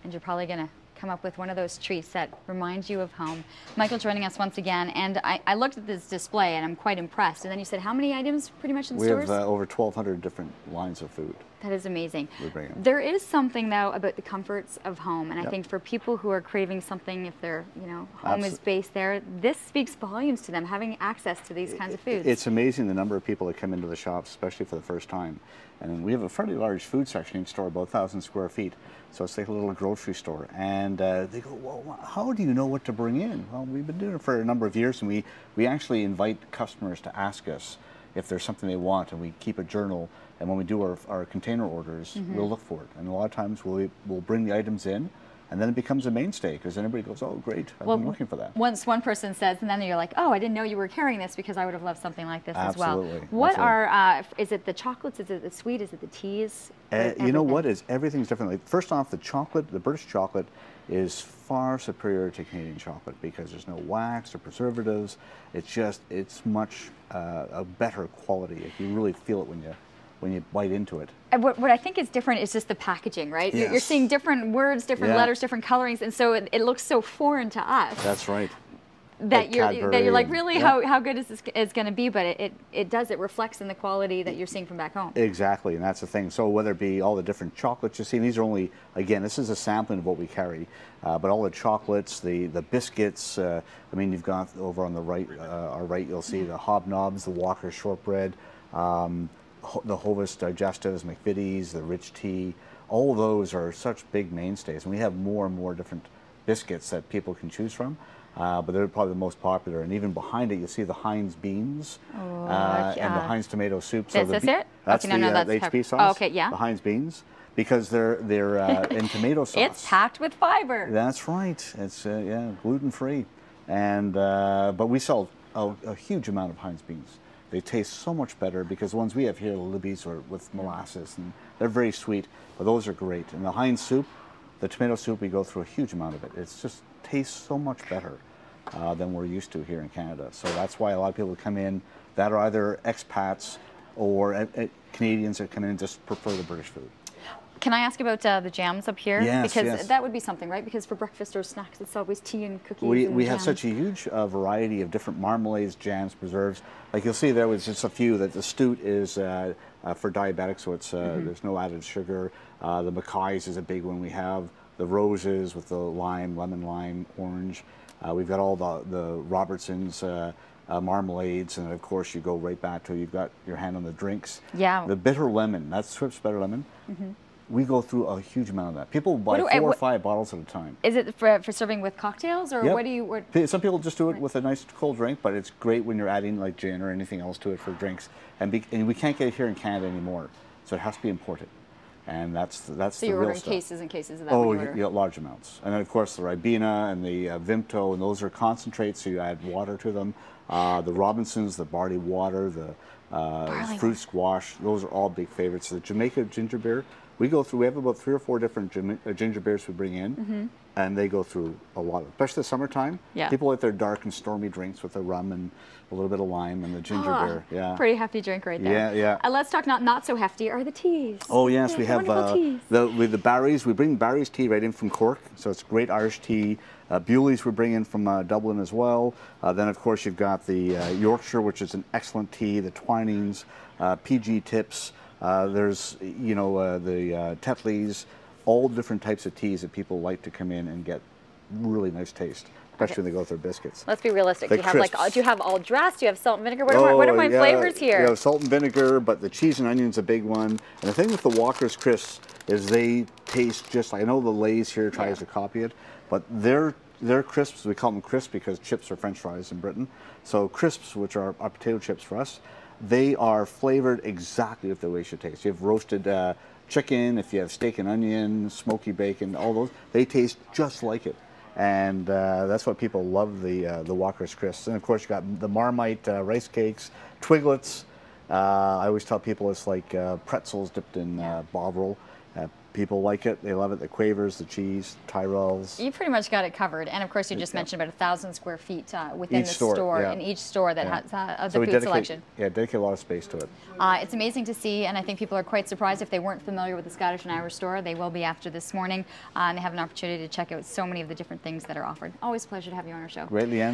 and you're probably going to come up with one of those treats that reminds you of home. Michael joining us once again, and I looked at this display and I'm quite impressed. And then you said how many items pretty much in the stores? We have over 1,200 different lines of food. That is amazing. We bring in. There is something though about the comforts of home, and I think for people who are craving something, if their home is based there, this speaks volumes to them, having access to these kinds of foods. It's amazing the number of people that come into the shops, especially for the first time. And we have a fairly large food section in store, about 1,000 square feet. So it's like a little grocery store. And they go, well, how do you know what to bring in? Well, we've been doing it for a number of years, and we actually invite customers to ask us if there's something they want, and we keep a journal. And when we do our container orders, we'll look for it. And a lot of times we'll bring the items in, and then it becomes a mainstay because then everybody goes, oh, great, I've been looking for that. Once one person says, and then you're like, oh, I didn't know you were carrying this because I would have loved something like this as well. What are, is it the chocolates, is it the sweet, is it the teas? You know what, everything's different. Like, first off, the chocolate, the British chocolate is far superior to Canadian chocolate because there's no wax or preservatives. It's much a better quality. You really feel it when you bite into it. And what I think is different is just the packaging, right? Yes. You're seeing different words, different letters, different colorings, and so it looks so foreign to us. That's right. That you're like, really, how good is this is going to be? But it reflects in the quality that you're seeing from back home. Exactly, and that's the thing. So whether it be all the different chocolates you see, these are only, again, this is a sampling of what we carry, but all the chocolates, the biscuits, I mean, you've got over on the right, our right, you'll see the Hobnobs, the Walker shortbread, the Hovis digestives, McVitie's, the rich tea. All those are such big mainstays, and we have more and more different biscuits that people can choose from. But they're probably the most popular, and even behind it, you'll see the Heinz beans and the Heinz tomato soup. So is it? That's okay, the HP sauce. Oh, okay, yeah. The Heinz beans, because they're in tomato sauce. It's packed with fiber. That's right. It's gluten free, and but we sell a huge amount of Heinz beans. They taste so much better because the ones we have here, the Libby's, are with molasses, and they're very sweet. But those are great. And the Heinz soup, the tomato soup, we go through a huge amount of it. It's just tastes so much better than we're used to here in Canada. So that's why a lot of people come in that are either expats or Canadians that come in and just prefer the British food. Can I ask about the jams up here? Yes, because that would be something, right? Because for breakfast or snacks, it's always tea and cookies. We have such a huge variety of different marmalades, jams, preserves. Like you'll see there was just a few. That the Stute is for diabetics, so it's there's no added sugar. The Mackay's is a big one we have. The Roses with the lime, lemon, lime, orange. We've got all the Robertson's marmalades, and of course you go right back to, you've got your hand on the drinks. Yeah. The bitter lemon, that's Swift's Bitter Lemon. We go through a huge amount of that. People buy 4 or 5 bottles at a time. Is it for serving with cocktails, or what do you? Some people just do it with a nice cold drink, but it's great when you're adding like gin or anything else to it for drinks. And we can't get it here in Canada anymore, so it has to be imported. And that's the real stuff. So you're ordering cases and cases of that? Oh, yeah, large amounts. And then of course the Ribena and the Vimto, and those are concentrates, so you add water to them. The Robinsons, the barley water, the fruit squash, those are all big favorites. The Jamaica ginger beer, we have about 3 or 4 different ginger beers we bring in, and they go through a lot of, especially the summertime. Yeah. People like their dark and stormy drinks with the rum and a little bit of lime and the ginger beer. Yeah. Pretty hefty drink right there. Yeah, yeah. Let's talk not so hefty. Are the teas? Oh yes, we have the Barry's. We bring Barry's tea right in from Cork, so it's great Irish tea. Bewley's we bring in from Dublin as well. Then of course you've got the Yorkshire, which is an excellent tea. The Twinings, PG Tips. There's the Tetleys, all different types of teas that people like to come in and get really nice taste, especially when they go with their biscuits. Let's be realistic. Do you have all dressed? Do you have salt and vinegar? What are my flavors here? You have salt and vinegar, but the cheese and onion's a big one. And the thing with the Walker's crisps is they taste just like, I know the Lay's here tries to copy it, but their crisps, we call them crisps because chips are French fries in Britain. So crisps, which are potato chips for us, they are flavored exactly the way you should taste. You have roasted chicken, if you have steak and onion, smoky bacon, all those, they taste just like it. And that's what people love, the Walker's crisps. And of course you got the Marmite rice cakes, Twiglets. I always tell people it's like pretzels dipped in Bovril. people like it. They love it. The quavers, the cheese, Tyrells. You pretty much got it covered. And of course, you just mentioned about 1,000 square feet within Each the store, yeah. in each store that has the we food selection. Yeah, dedicate a lot of space to it. It's amazing to see, and I think people are quite surprised if they weren't familiar with the Scottish and Irish store. They will be after this morning, and they have an opportunity to check out so many of the different things that are offered. Always a pleasure to have you on our show. Great, Leanne.